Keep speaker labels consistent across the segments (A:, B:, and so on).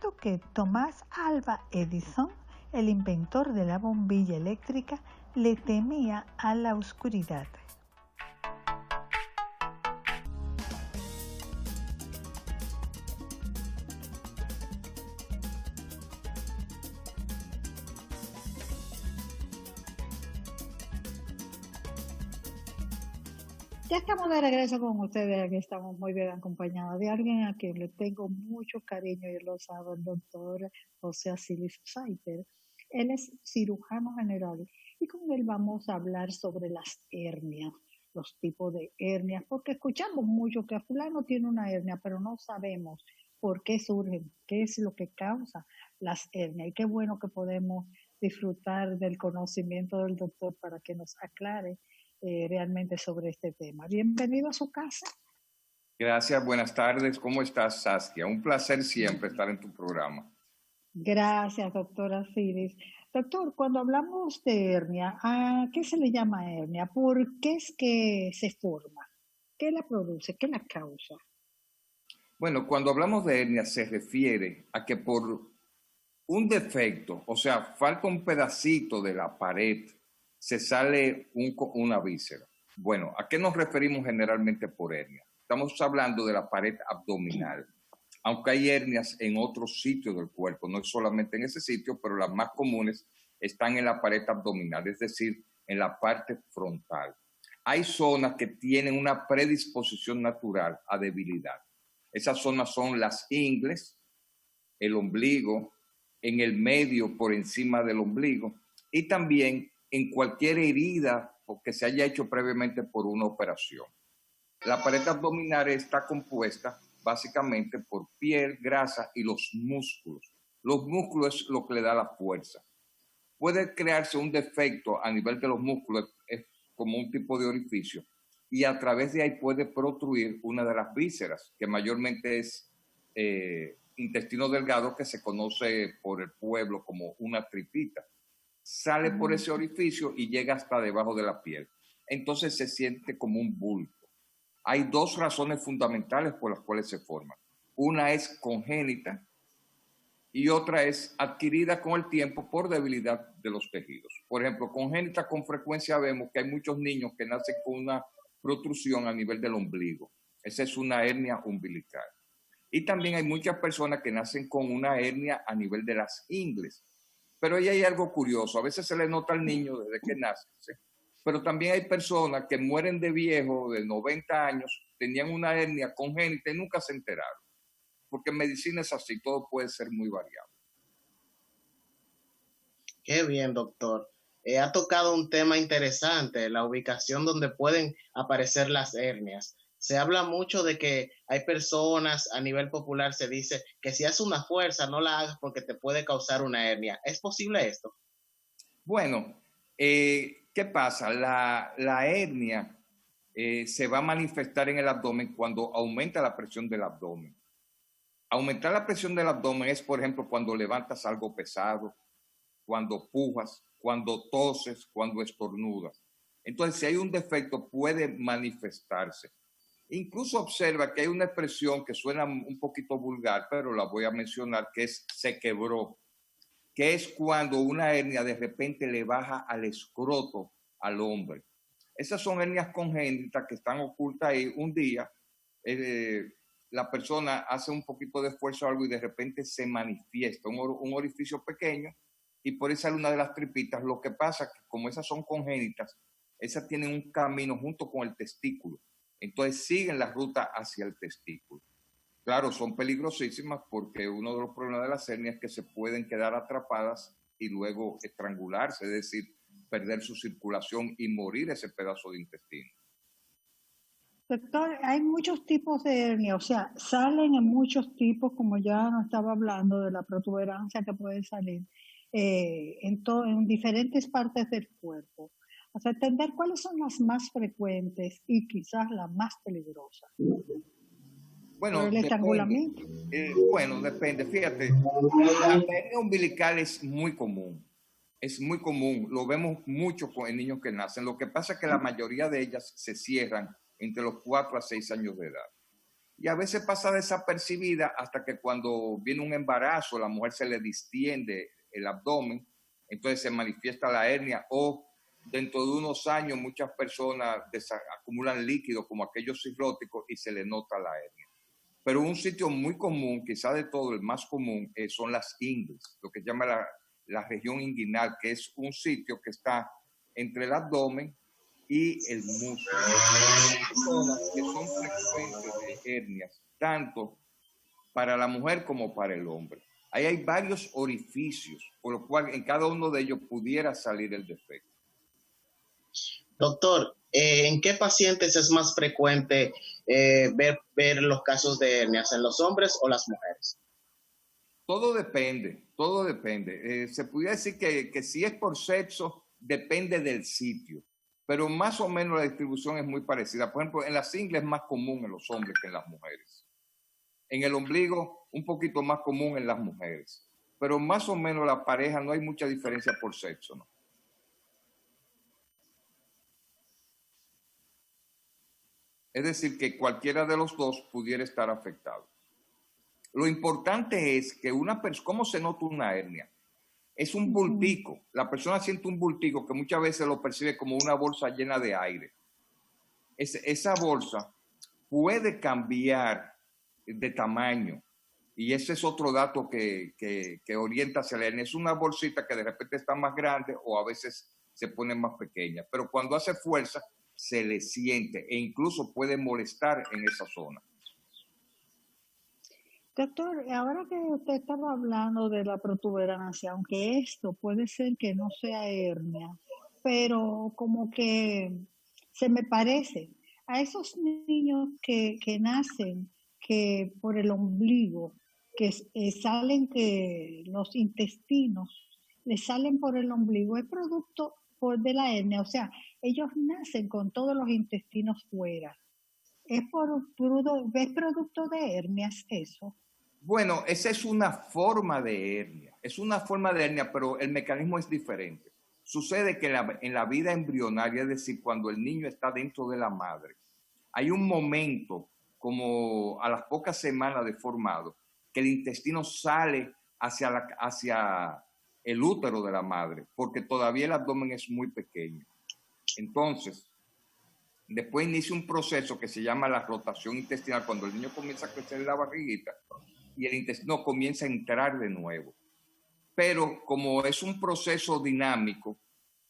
A: cuento que Thomas Alva Edison, el inventor de la bombilla eléctrica, le temía a la oscuridad. Ya estamos de regreso con ustedes, aquí estamos muy bien acompañados de alguien a quien le tengo mucho cariño, y lo sabe, el doctor José Asilis Saiter. Él es cirujano general y con él vamos a hablar sobre las hernias, los tipos de hernias, porque escuchamos mucho que fulano tiene una hernia, pero no sabemos por qué surgen, qué es lo que causa las hernias. Y qué bueno que podemos disfrutar del conocimiento del doctor para que nos aclare realmente sobre este tema. Bienvenido a su casa.
B: Gracias, buenas tardes. ¿Cómo estás, Saskia? Un placer siempre estar en tu programa.
A: Gracias, doctora Asilis. Doctor, cuando hablamos de hernia, ¿a qué se le llama hernia? ¿Por qué es que se forma? ¿Qué la produce? ¿Qué la causa?
B: Bueno, cuando hablamos de hernia se refiere a que por un defecto, o sea, falta un pedacito de la pared, se sale una víscera. Bueno, ¿a qué nos referimos generalmente por hernia? Estamos hablando de la pared abdominal. Aunque hay hernias en otros sitios del cuerpo, no es solamente en ese sitio, pero las más comunes están en la pared abdominal, es decir, en la parte frontal. Hay zonas que tienen una predisposición natural a debilidad. Esas zonas son las ingles, el ombligo, en el medio por encima del ombligo y también en cualquier herida que se haya hecho previamente por una operación. La pared abdominal está compuesta básicamente por piel, grasa y los músculos. Los músculos es lo que le da la fuerza. Puede crearse un defecto a nivel de los músculos, es como un tipo de orificio, y a través de ahí puede protruir una de las vísceras, que mayormente es intestino delgado, que se conoce por el pueblo como una tripita. Sale por ese orificio y llega hasta debajo de la piel. Entonces se siente como un bulto. Hay dos razones fundamentales por las cuales se forman. Una es congénita y otra es adquirida con el tiempo por debilidad de los tejidos. Por ejemplo, congénita, con frecuencia vemos que hay muchos niños que nacen con una protrusión a nivel del ombligo. Esa es una hernia umbilical. Y también hay muchas personas que nacen con una hernia a nivel de las ingles. Pero ahí hay algo curioso. A veces se le nota al niño desde que nace, ¿sí? Pero también hay personas que mueren de viejo, de 90 años, tenían una hernia congénita y nunca se enteraron. Porque en medicina es así, todo puede ser muy variable.
C: Qué bien, doctor. Ha tocado un tema interesante, la ubicación donde pueden aparecer las hernias. Se habla mucho de que hay personas, a nivel popular se dice que si haces una fuerza no la hagas porque te puede causar una hernia. ¿Es posible esto?
B: Bueno, ¿qué pasa? La hernia se va a manifestar en el abdomen cuando aumenta la presión del abdomen. Aumentar la presión del abdomen es, por ejemplo, cuando levantas algo pesado, cuando pujas, cuando toses, cuando estornudas. Entonces, si hay un defecto, puede manifestarse. Incluso observa que hay una expresión que suena un poquito vulgar, pero la voy a mencionar, que es se quebró, que es cuando una hernia de repente le baja al escroto al hombre. Esas son hernias congénitas que están ocultas ahí. Un día la persona hace un poquito de esfuerzo o algo y de repente se manifiesta un orificio pequeño y por esa es una de las tripitas. Lo que pasa es que como esas son congénitas, esas tienen un camino junto con el testículo. Entonces siguen la ruta hacia el testículo. Claro, son peligrosísimas porque uno de los problemas de las hernias es que se pueden quedar atrapadas y luego estrangularse, es decir, perder su circulación y morir ese pedazo de intestino.
A: Doctor, hay muchos tipos de hernia, o sea, salen en muchos tipos, como ya nos estaba hablando de la protuberancia que puede salir en diferentes partes del cuerpo. O sea, entender cuáles son las más frecuentes y quizás las más peligrosas.
B: Bueno,
A: el estrangulamiento.
B: Depende. Fíjate, la hernia umbilical es muy común. Es muy común. Lo vemos mucho en niños que nacen. Lo que pasa es que la mayoría de ellas se cierran entre los 4 a 6 años de edad. y a veces pasa desapercibida hasta que cuando viene un embarazo, la mujer se le distiende el abdomen, entonces se manifiesta la hernia, o dentro de unos años muchas personas acumulan líquidos como aquellos cirróticos y se le nota la hernia. Pero un sitio muy común, quizá de todo el más común, son las ingles, lo que se llama la región inguinal, que es un sitio que está entre el abdomen y el músculo. Zonas que son frecuentes de hernias, tanto para la mujer como para el hombre. Ahí hay varios orificios, por lo cual en cada uno de ellos pudiera salir el defecto.
C: Doctor, ¿en qué pacientes es más frecuente ver los casos de hernias, en los hombres o las mujeres?
B: Todo depende, todo depende. Se pudiera decir que si es por sexo, depende del sitio, pero más o menos la distribución es muy parecida. Por ejemplo, en las ingles es más común en los hombres que en las mujeres. En el ombligo, un poquito más común en las mujeres. Pero más o menos la pareja, no hay mucha diferencia por sexo, ¿no? Es decir, que cualquiera de los dos pudiera estar afectado. Lo importante es que ¿cómo se nota una hernia? Es un bultico. La persona siente un bultico que muchas veces lo percibe como una bolsa llena de aire. Esa bolsa puede cambiar de tamaño. Y ese es otro dato que orienta hacia la hernia. Es una bolsita que de repente está más grande o a veces se pone más pequeña. Pero cuando hace fuerza, se le siente e incluso puede molestar en esa zona.
A: Doctor, ahora que usted estaba hablando de la protuberancia, aunque esto puede ser que no sea hernia, pero como que se me parece a esos niños que nacen que por el ombligo, que salen, que los intestinos les salen por el ombligo, es producto de la hernia, o sea, ellos nacen con todos los intestinos fuera. ¿Es producto de hernias eso?
B: Bueno, esa es una forma de hernia. Es una forma de hernia, pero el mecanismo es diferente. Sucede que en la vida embrionaria, es decir, cuando el niño está dentro de la madre, hay un momento, como a las pocas semanas de formado, que el intestino sale hacia el útero de la madre, porque todavía el abdomen es muy pequeño. Entonces, después inicia un proceso que se llama la rotación intestinal, cuando el niño comienza a crecer en la barriguita y el intestino comienza a entrar de nuevo. Pero como es un proceso dinámico,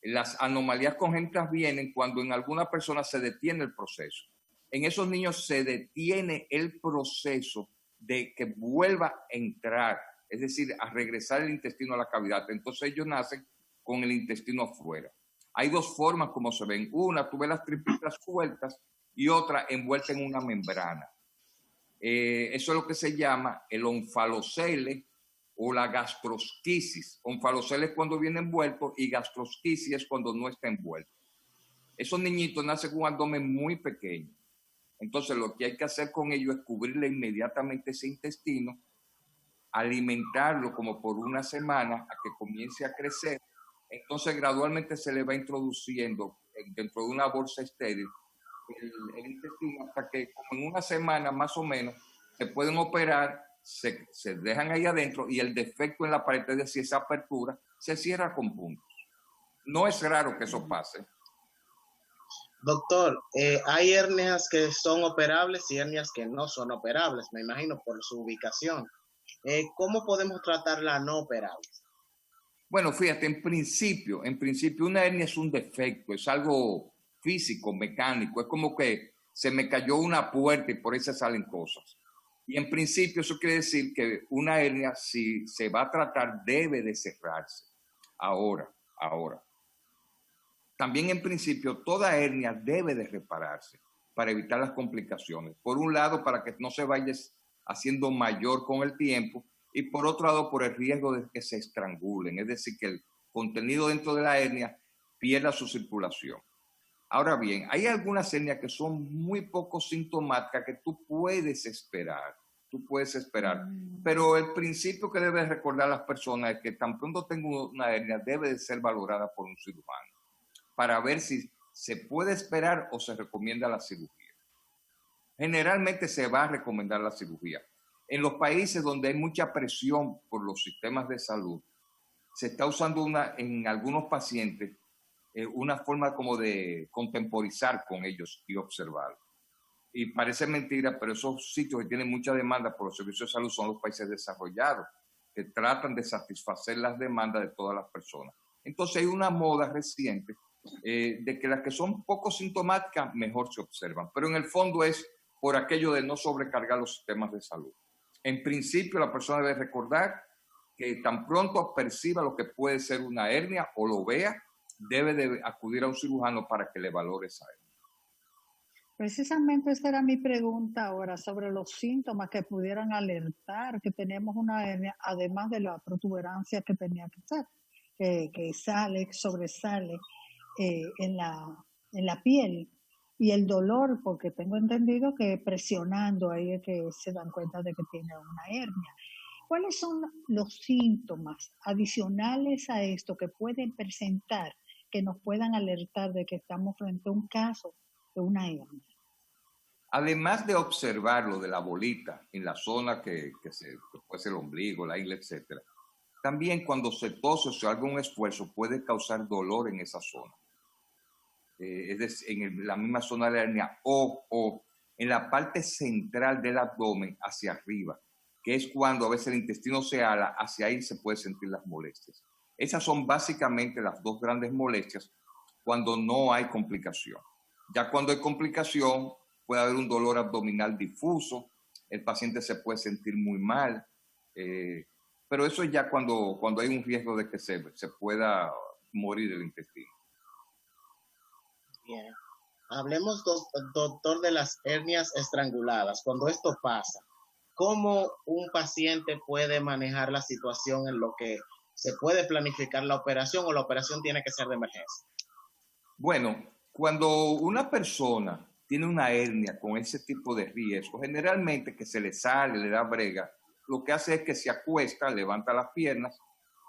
B: las anomalías congénitas vienen cuando en alguna persona se detiene el proceso. En esos niños se detiene el proceso de que vuelva a entrar, es decir, a regresar el intestino a la cavidad. Entonces ellos nacen con el intestino afuera. Hay dos formas como se ven. Una, tú ves las tripitas sueltas y otra envuelta en una membrana. Eso es lo que se llama el onfalocele o la gastrosquisis. Onfalocele es cuando viene envuelto y gastrosquisis es cuando no está envuelto. Esos niñitos nacen con un abdomen muy pequeño. Entonces lo que hay que hacer con ellos es cubrirle inmediatamente ese intestino, alimentarlo como por una semana a que comience a crecer. Entonces gradualmente se le va introduciendo dentro de una bolsa estéril el intestino hasta que como en una semana más o menos se pueden operar, se dejan ahí adentro y el defecto en la pared, es decir, esa apertura, se cierra con puntos. No es raro que eso pase.
C: Doctor, hay hernias que son operables y hernias que no son operables, me imagino, por su ubicación. ¿Cómo podemos tratar la no operable?
B: Bueno, fíjate, en principio, una hernia es un defecto, es algo físico, mecánico, es como que se me cayó una puerta y por ahí se salen cosas. Y en principio eso quiere decir que una hernia, si se va a tratar, debe de cerrarse. Ahora. También en principio toda hernia debe de repararse para evitar las complicaciones. Por un lado, para que no se vaya haciendo mayor con el tiempo, y por otro lado, por el riesgo de que se estrangulen, es decir, que el contenido dentro de la hernia pierda su circulación. Ahora bien, hay algunas hernias que son muy poco sintomáticas que tú puedes esperar, pero el principio que debes recordar a las personas es que tan pronto tengo una hernia debe de ser valorada por un cirujano para ver si se puede esperar o se recomienda la cirugía. generalmente se va a recomendar la cirugía. En los países donde hay mucha presión por los sistemas de salud, se está usando en algunos pacientes una forma como de contemporizar con ellos y observar. Y parece mentira, pero esos sitios que tienen mucha demanda por los servicios de salud son los países desarrollados, que tratan de satisfacer las demandas de todas las personas. Entonces hay una moda reciente de que las que son poco sintomáticas mejor se observan, pero en el fondo es por aquello de no sobrecargar los sistemas de salud. En principio, la persona debe recordar que tan pronto perciba lo que puede ser una hernia o lo vea, debe de acudir a un cirujano para que le valore esa hernia.
A: Precisamente esa era mi pregunta ahora sobre los síntomas que pudieran alertar que tenemos una hernia, además de la protuberancia que tenía que ser, que sobresale en la piel, y el dolor, porque tengo entendido que presionando ahí es que se dan cuenta de que tiene una hernia. ¿Cuáles son los síntomas adicionales a esto que pueden presentar, que nos puedan alertar de que estamos frente a un caso de una hernia?
B: Además de observar lo de la bolita en la zona que puede ser el ombligo, la ingle, etc., también cuando se tose o se haga un esfuerzo puede causar dolor en esa zona. Es decir, en la misma zona de la hernia o en la parte central del abdomen hacia arriba, que es cuando a veces el intestino se ala, hacia ahí se puede sentir las molestias. Esas son básicamente las dos grandes molestias cuando no hay complicación. Ya cuando hay complicación, puede haber un dolor abdominal difuso, el paciente se puede sentir muy mal, pero eso es ya cuando hay un riesgo de que se pueda morir el intestino.
C: Bien. Hablemos, doctor, de las hernias estranguladas. Cuando esto pasa, ¿cómo un paciente puede manejar la situación en lo que se puede planificar la operación o la operación tiene que ser de emergencia?
B: Bueno, cuando una persona tiene una hernia con ese tipo de riesgo, generalmente que se le sale, le da brega, lo que hace es que se acuesta, levanta las piernas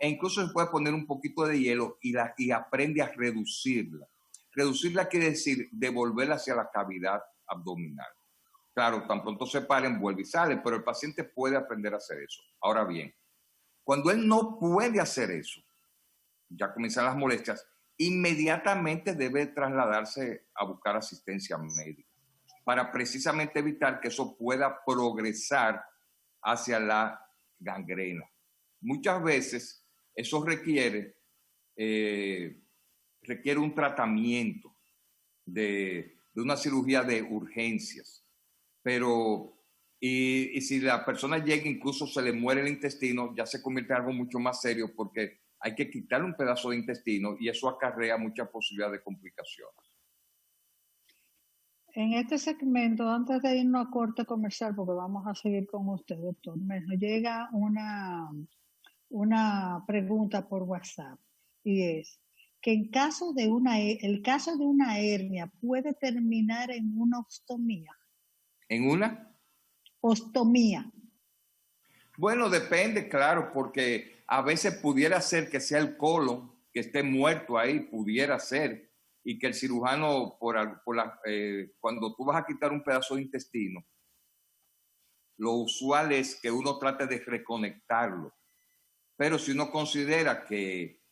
B: e incluso se puede poner un poquito de hielo y aprende a reducirla. Reducirla quiere decir devolverla hacia la cavidad abdominal. Claro, tan pronto se paren, vuelve y sale, pero el paciente puede aprender a hacer eso. Ahora bien, cuando él no puede hacer eso, ya comienzan las molestias, inmediatamente debe trasladarse a buscar asistencia médica para precisamente evitar que eso pueda progresar hacia la gangrena. Muchas veces eso requiere un tratamiento de una cirugía de urgencias, pero y si la persona llega, incluso se le muere el intestino, ya se convierte en algo mucho más serio porque hay que quitarle un pedazo de intestino y eso acarrea mucha posibilidad de complicaciones.
A: En este segmento, antes de irnos a corte comercial, porque vamos a seguir con usted, doctor, me llega una pregunta por WhatsApp y es que el caso de una hernia puede terminar en una ostomía.
B: ¿En una?
A: Ostomía.
B: Bueno, depende, claro, porque a veces pudiera ser que sea el colon que esté muerto ahí, pudiera ser, y que el cirujano, cuando tú vas a quitar un pedazo de intestino, lo usual es que uno trate de reconectarlo. Pero si uno considera que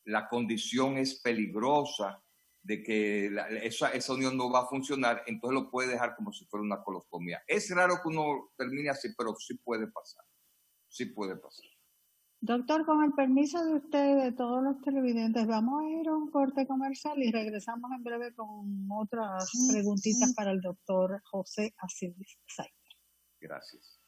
B: la condición es peligrosa, de que esa unión no va a funcionar, entonces lo puede dejar como si fuera una colostomía. Es raro que uno termine así, pero sí puede pasar. Sí puede pasar.
A: Doctor, con el permiso de usted, de todos los televidentes, vamos a ir a un corte comercial y regresamos en breve con otras preguntitas para el doctor José Asilis Saiter.
B: Gracias.